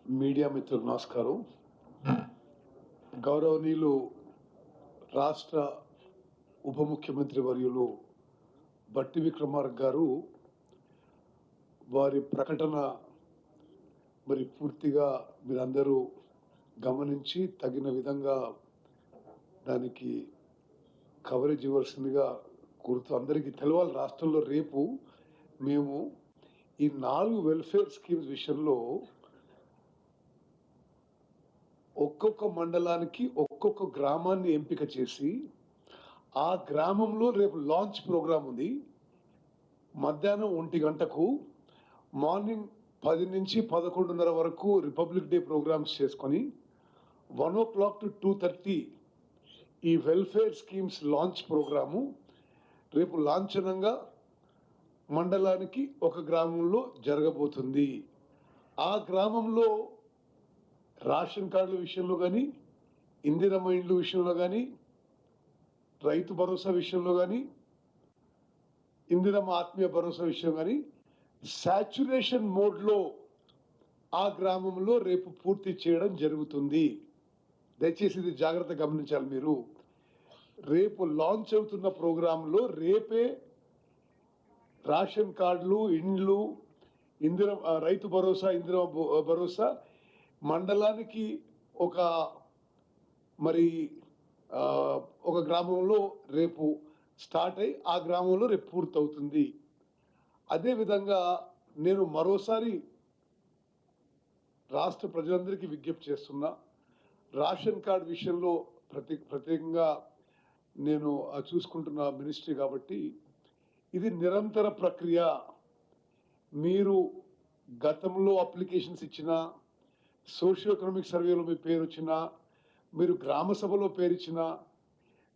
Media మిత్రులు నమస్కారం. గౌరవనీయులు రాష్ట్ర ఉప ముఖ్యమంత్రి వర్యులు బట్టి విక్రమార్క గారు వారి ప్రకటన మరి పూర్తిగా మీరందరూ గమనించి తగిన విధంగా దానికి కవరేజ్ ఇవ్వాల్సిందిగా కోరుతూ, అందరికీ తెలవాలి, రాష్ట్రంలో రేపు మేము ఈ 4 వెల్ఫేర్ స్కీమ్స్ విషయంలో ఒక్కొక్క మండలానికి ఒక్కొక్క గ్రామాన్ని ఎంపిక చేసి ఆ గ్రామంలో రేపు లాంచ్ ప్రోగ్రామ్ ఉంది. మధ్యాహ్నం 1 గంటకు, మార్నింగ్ 10 నుంచి 11:30 వరకు రిపబ్లిక్ డే ప్రోగ్రామ్స్ చేసుకొని 1 o'clock to 2:30 ఈ వెల్ఫేర్ స్కీమ్స్ లాంచ్ ప్రోగ్రాము రేపు లాంఛనంగా మండలానికి ఒక గ్రామంలో జరగబోతుంది. ఆ గ్రామంలో రేషన్ కార్డుల విషయంలో కానీ, ఇందిరమ్మ ఇండ్ల విషయంలో కానీ, రైతు భరోసా విషయంలో కానీ, ఇందిరమ్మ ఆత్మీయ భరోసా విషయం కానీ సాచ్యురేషన్ మోడ్లో ఆ గ్రామంలో రేపు పూర్తి చేయడం జరుగుతుంది. దయచేసి ఇది జాగ్రత్త గమనించాలి. మీరు రేపు లాంచ్ అవుతున్న ప్రోగ్రాంలో రేపే రేషన్ కార్డులు, ఇండ్లు, రైతు భరోసా, ఇందిరమ్మ భరోసా మండలానికి ఒక ఒక గ్రామంలో రేపు స్టార్ట్ అయ్యి ఆ గ్రామంలో రేపు పూర్తవుతుంది. అదేవిధంగా నేను మరోసారి రాష్ట్ర ప్రజలందరికీ విజ్ఞప్తి చేస్తున్నా, రేషన్ కార్డు విషయంలో ప్రత్యేకంగా నేను చూసుకుంటున్న మినిస్ట్రీ కాబట్టి ఇది నిరంతర ప్రక్రియ. మీరు గతంలో అప్లికేషన్స్ ఇచ్చినా, సోషియో ఎకనామిక్ సర్వేలో మీ పేరు వచ్చినా, మీరు గ్రామ సభలో పేరు ఇచ్చినా,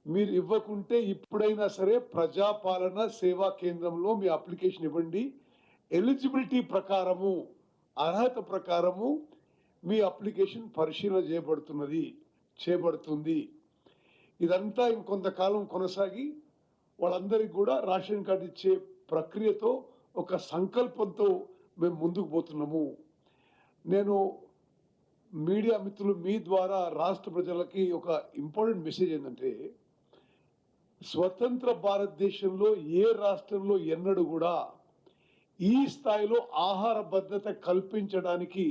మీరు ఇవ్వకుంటే ఇప్పుడైనా సరే ప్రజాపాలన సేవా కేంద్రంలో మీ అప్లికేషన్ ఇవ్వండి. ఎలిజిబిలిటీ ప్రకారము, అర్హత ప్రకారము మీ అప్లికేషన్ పరిశీలన చేయబడుతుంది. ఇదంతా ఇంకొంతకాలం కొనసాగి వాళ్ళందరికీ కూడా రేషన్ కార్డు ఇచ్చే ప్రక్రియతో ఒక సంకల్పంతో మేము ముందుకు పోతున్నాము. నేను మీడియా మిత్రులు మీ ద్వారా రాష్ట్ర ప్రజలకి ఒక ఇంపార్టెంట్ మెసేజ్ ఏంటంటే, స్వతంత్ర భారతదేశంలో ఏ రాష్ట్రంలో ఎన్నడూ కూడా ఈ స్థాయిలో ఆహార భద్రత కల్పించడానికి,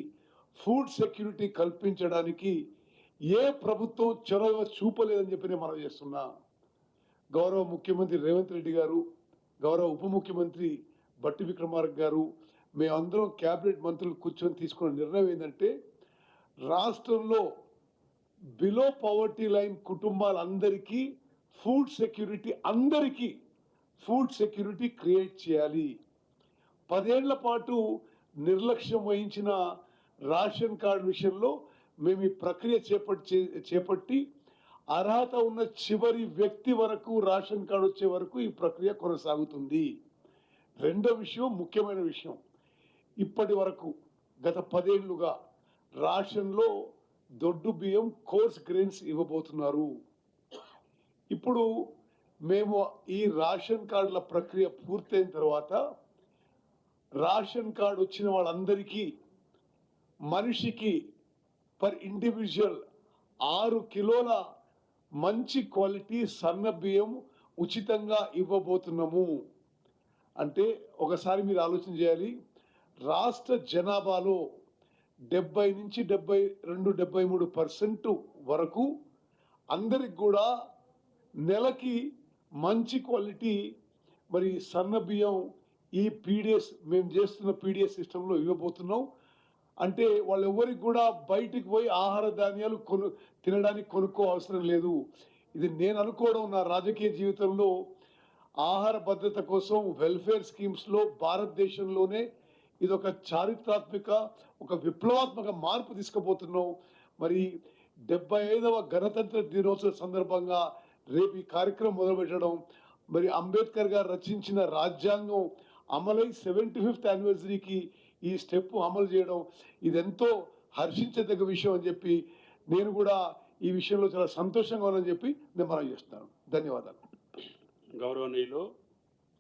ఫుడ్ సెక్యూరిటీ కల్పించడానికి ఏ ప్రభుత్వం చొరవ చూపలేదని చెప్పి నేను మనం చేస్తున్నా. గౌరవ ముఖ్యమంత్రి రేవంత్ రెడ్డి గారు, గౌరవ ఉప ముఖ్యమంత్రి బట్టి విక్రమార్క గారు, మేమందరం క్యాబినెట్ మంత్రులు కూర్చొని తీసుకున్న నిర్ణయం ఏంటంటే, రాష్ట్రంలో బిలో పవర్టీ లైన్ కుటుంబాలందరికీ ఫుడ్ సెక్యూరిటీ, అందరికీ ఫుడ్ సెక్యూరిటీ క్రియేట్ చేయాలి. 10 ఏళ్ల పాటు నిర్లక్ష్యం వహించిన రేషన్ కార్డు విషయంలో మేము ఈ ప్రక్రియ చేపట్టి అర్హత ఉన్న చివరి వ్యక్తి వరకు రేషన్ కార్డు వచ్చే వరకు ఈ ప్రక్రియ కొనసాగుతుంది. రెండో విషయం, ముఖ్యమైన విషయం, ఇప్పటి వరకు గత 10 ఏళ్లుగా రేషన్లో దొడ్డు బియ్యం, కోర్స్ గ్రెయిన్స్ ఇవ్వబోతున్నారు. ఇప్పుడు మేము ఈ రేషన్ కార్డుల ప్రక్రియ పూర్తయిన తర్వాత రేషన్ కార్డు వచ్చిన వాళ్ళందరికీ మనిషికి పర్ ఇండివిజువల్ 6 కిలోల మంచి క్వాలిటీ సన్న బియ్యం ఉచితంగా ఇవ్వబోతున్నాము. అంటే ఒకసారి మీరు ఆలోచన చేయాలి, రాష్ట్ర జనాభాలో 70 నుంచి 73% వరకు అందరికి కూడా నెలకి మంచి క్వాలిటీ మరి సన్న బియ్యం ఈ పీడిఎస్, మేము చేస్తున్న పీడిఎస్ సిస్టంలో ఇవ్వబోతున్నాం. అంటే వాళ్ళు ఎవరికి కూడా బయటికి పోయి ఆహార ధాన్యాలు తినడానికి కొనుక్కో అవసరం లేదు. ఇది నేను అనుకోవడం, నా రాజకీయ జీవితంలో ఆహార భద్రత కోసం వెల్ఫేర్ స్కీమ్స్లో భారతదేశంలోనే ఇది ఒక చారిత్రాత్మక, ఒక విప్లవాత్మక మార్పు తీసుకుపోతున్నాం. మరి 75వ గణతంత్ర దినోత్సవ సందర్భంగా రేపు ఈ కార్యక్రమం మొదలుపెట్టడం, మరి అంబేద్కర్ గారు రచించిన రాజ్యాంగం అమలై 75th యానివర్సరీకి ఈ స్టెప్ అమలు చేయడం, ఇదెంతో హర్షించదగ్గ విషయం అని చెప్పి నేను కూడా ఈ విషయంలో చాలా సంతోషంగా ఉన్నానని చెప్పి నేను మనం చేస్తున్నాను. ధన్యవాదాలు. గౌరవనీయులు